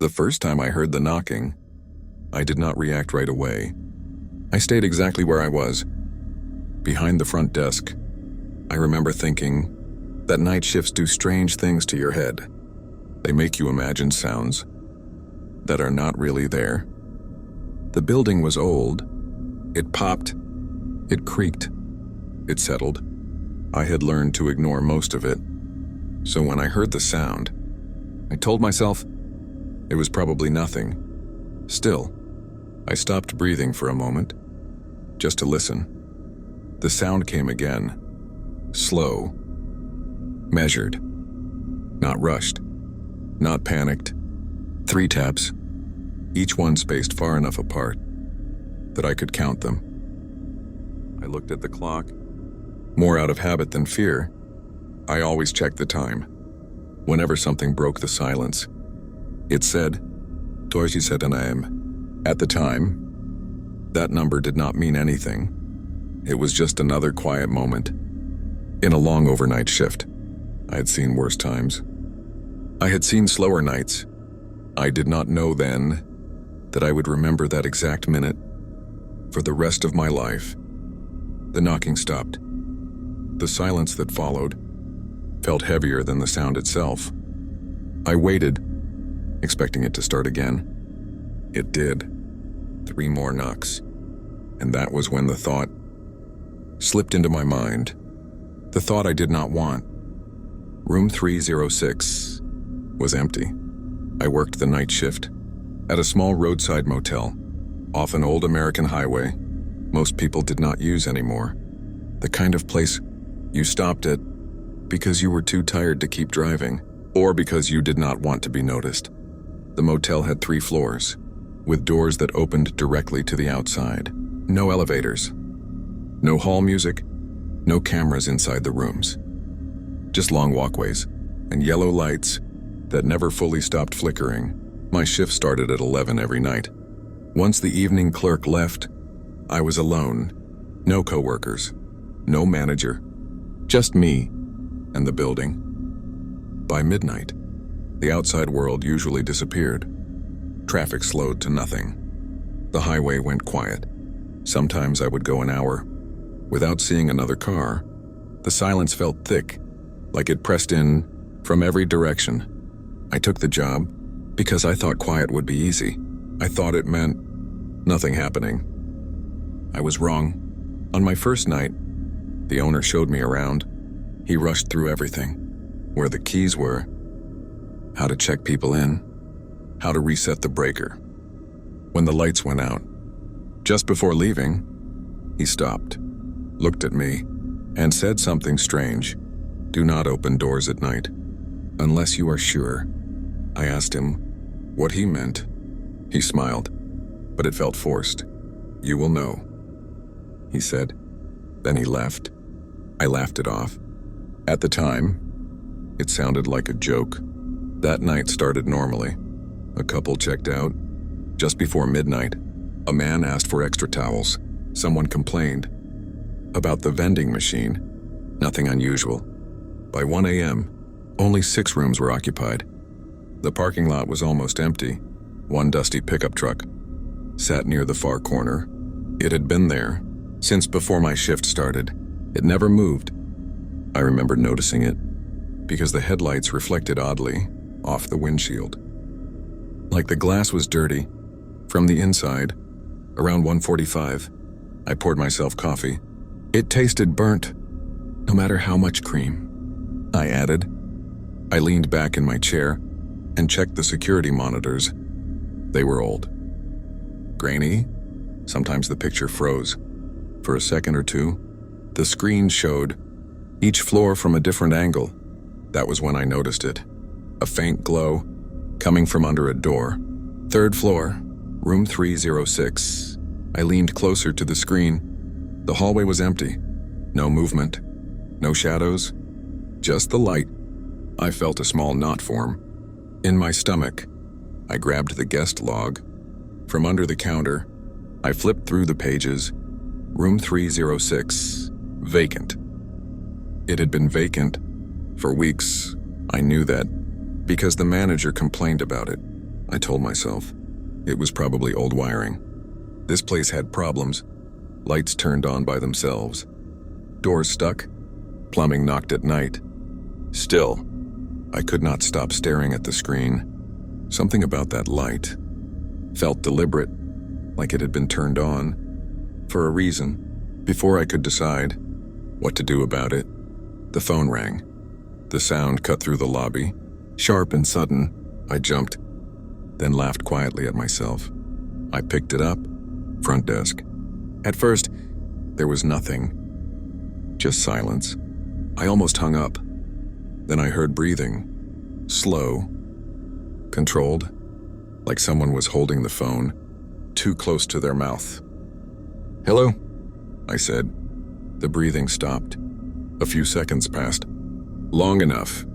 The first time I heard the knocking, I did not react right away. I stayed exactly where I was, behind the front desk. I remember thinking that night shifts do strange things to your head. They make you imagine sounds that are not really there. The building was old. It popped. It creaked. It settled. I had learned to ignore most of it. So when I heard the sound, I told myself it was probably nothing. Still, I stopped breathing for a moment, just to listen. The sound came again. Slow. Measured. Not rushed. Not panicked. 3 taps, each one spaced far enough apart that I could count them. I looked at the clock. More out of habit than fear, I always checked the time. Whenever something broke the silence, it said, 12:07 a.m. At the time, that number did not mean anything. It was just another quiet moment in a long overnight shift. I had seen worse times. I had seen slower nights. I did not know then that I would remember that exact minute for the rest of my life. The knocking stopped. The silence that followed felt heavier than the sound itself. I waited, expecting it to start again. It did. 3 more knocks. And that was when the thought slipped into my mind. The thought I did not want. Room 306 was empty. I worked the night shift at a small roadside motel off an old American highway most people did not use anymore. The kind of place you stopped at because you were too tired to keep driving, or because you did not want to be noticed. The motel had 3 floors, with doors that opened directly to the outside. No elevators. No hall music. No cameras inside the rooms. Just long walkways and yellow lights that never fully stopped flickering. My shift started at 11 every night. Once the evening clerk left, I was alone. No coworkers. No manager. Just me and the building. By midnight, the outside world usually disappeared. Traffic slowed to nothing. The highway went quiet. Sometimes I would go an hour without seeing another car. The silence felt thick, like it pressed in from every direction. I took the job because I thought quiet would be easy. I thought it meant nothing happening. I was wrong. On my first night, the owner showed me around. He rushed through everything. Where the keys were, how to check people in, how to reset the breaker. When the lights went out, just before leaving, he stopped, looked at me, and said something strange. Do not open doors at night, unless you are sure. I asked him what he meant. He smiled, but it felt forced. You will know, he said. Then he left. I laughed it off. At the time, it sounded like a joke. That night started normally. A couple checked out. Just before midnight, a man asked for extra towels. Someone complained about the vending machine. Nothing unusual. By 1 a.m., only 6 rooms were occupied. The parking lot was almost empty. One dusty pickup truck sat near the far corner. It had been there since before my shift started. It never moved. I remember noticing it because the headlights reflected oddly off the windshield. Like the glass was dirty from the inside. Around 1:45, I poured myself coffee. It tasted burnt, no matter how much cream I added. I leaned back in my chair and checked the security monitors. They were old. Grainy. Sometimes the picture froze. For a second or two, the screen showed each floor from a different angle. That was when I noticed it. A faint glow coming from under a door. 3rd floor, room 306. I leaned closer to the screen. The hallway was empty. No movement. No shadows. Just the light. I felt a small knot form in my stomach. I grabbed the guest log from under the counter. I flipped through the pages. Room 306. Vacant. It had been vacant for weeks. I knew that because the manager complained about it. I told myself. It was probably old wiring. This place had problems. Lights turned on by themselves. Doors stuck. Plumbing knocked at night. Still, I could not stop staring at the screen. Something about that light felt deliberate, like it had been turned on for a reason. Before I could decide what to do about it, the phone rang. The sound cut through the lobby. Sharp and sudden, I jumped, then laughed quietly at myself. I picked it up. Front desk. At first, there was nothing. Just silence. I almost hung up. Then I heard breathing. Slow. Controlled. Like someone was holding the phone too close to their mouth. "Hello?" I said. The breathing stopped. A few seconds passed. Long enough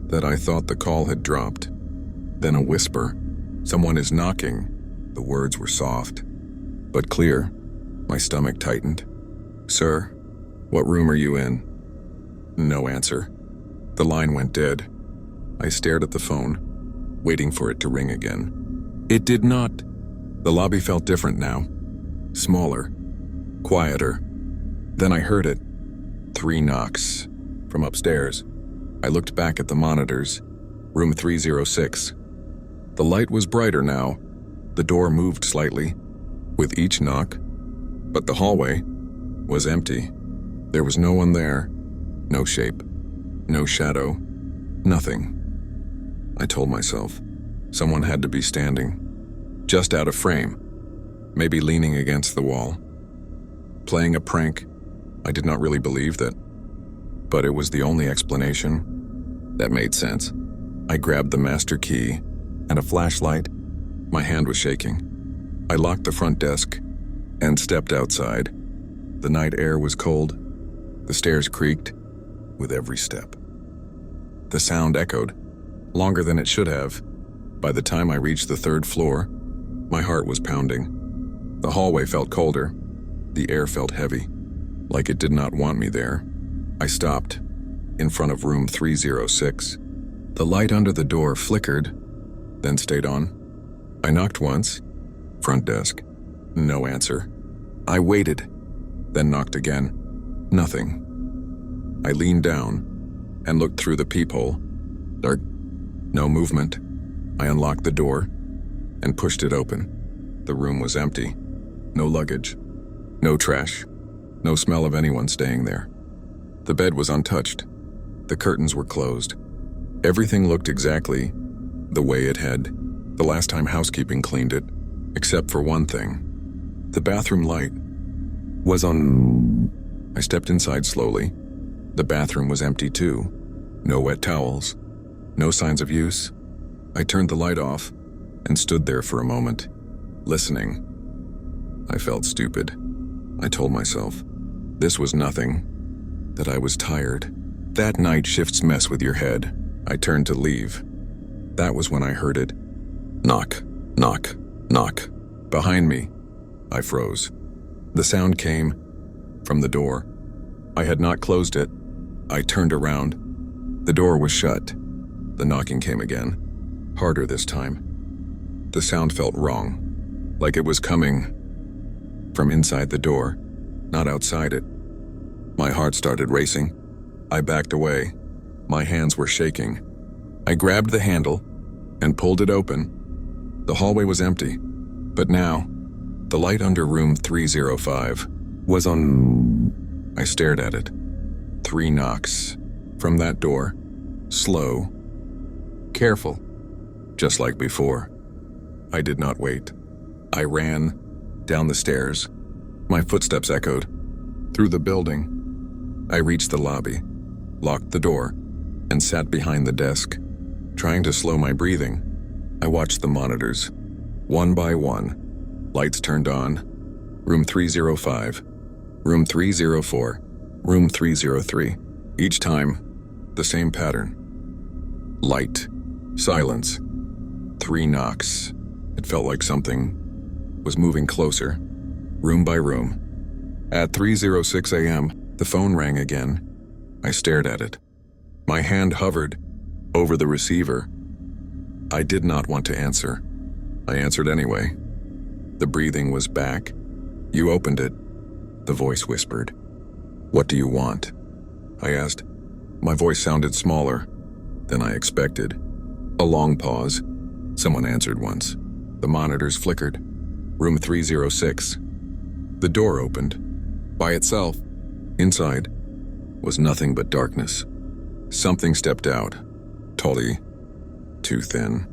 that I thought the call had dropped. Then a whisper. "Someone is knocking." The words were soft, but clear. My stomach tightened. "Sir, what room are you in?" No answer. The line went dead. I stared at the phone, waiting for it to ring again. It did not. The lobby felt different now. Smaller. Quieter. Then I heard it. 3 knocks. From upstairs. I looked back at the monitors. Room 306. The light was brighter now. The door moved slightly with each knock, but the hallway was empty. There was no one there. No shape. No shadow. Nothing. I told myself. Someone had to be standing. Just out of frame. Maybe leaning against the wall. Playing a prank. I did not really believe that, but it was the only explanation that made sense. I grabbed the master key and a flashlight. My hand was shaking. I locked the front desk and stepped outside. The night air was cold. The stairs creaked with every step. The sound echoed, longer than it should have. By the time I reached the 3rd floor, my heart was pounding. The hallway felt colder. The air felt heavy, like it did not want me there. I stopped in front of room 306. The light under the door flickered, then stayed on. I knocked once. Front desk. No answer. I waited, then knocked again. Nothing. I leaned down and looked through the peephole. Dark. No movement. I unlocked the door and pushed it open. The room was empty. No luggage. No trash. No smell of anyone staying there. The bed was untouched. The curtains were closed. Everything looked exactly the way it had the last time housekeeping cleaned it, except for one thing. The bathroom light was on. I stepped inside slowly. The bathroom was empty too. No wet towels. No signs of use. I turned the light off and stood there for a moment, listening. I felt stupid. I told myself this was nothing, that I was tired. That night shifts mess with your head. I turned to leave. That was when I heard it. Knock, knock, knock. Behind me. I froze. The sound came from the door. I had not closed it. I turned around. The door was shut. The knocking came again, harder this time. The sound felt wrong, like it was coming from inside the door, not outside it. My heart started racing. I backed away. My hands were shaking. I grabbed the handle and pulled it open. The hallway was empty, but now, the light under room 305 was on. I stared at it. 3 knocks from that door. Slow. Careful. Just like before. I did not wait. I ran down the stairs. My footsteps echoed through the building. I reached the lobby, locked the door, and sat behind the desk, trying to slow my breathing. I watched the monitors. One by one, lights turned on. Room 305, room 304, room 303. Each time, the same pattern. Light, silence, 3 knocks. It felt like something was moving closer, room by room. At 3:06 a.m., the phone rang again. I stared at it. My hand hovered over the receiver. I did not want to answer. I answered anyway. The breathing was back. You opened it, the voice whispered. What do you want? I asked. My voice sounded smaller than I expected. A long pause. Someone answered once. The monitors flickered. Room 306. The door opened. By itself. Inside was nothing but darkness. Something stepped out. Tally. Too thin.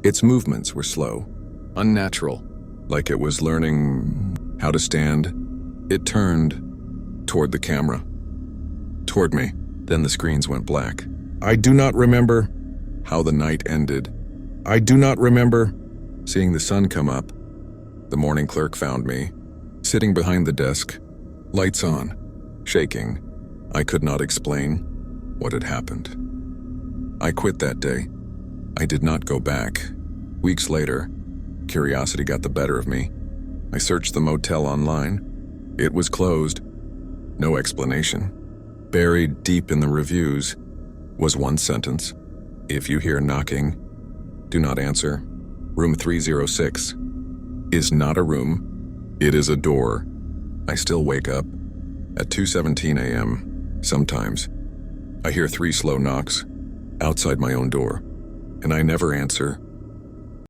Its movements were slow. Unnatural. Like it was learning how to stand. It turned toward the camera. Toward me. Then the screens went black. I do not remember how the night ended. I do not remember seeing the sun come up. The morning clerk found me, sitting behind the desk, lights on, shaking. I could not explain what had happened. I quit that day. I did not go back. Weeks later, curiosity got the better of me. I searched the motel online. It was closed. No explanation. Buried deep in the reviews was one sentence. If you hear knocking, do not answer. Room 306 is not a room. It is a door. I still wake up at 2:17 a.m. Sometimes I hear 3 slow knocks outside my own door, and I never answer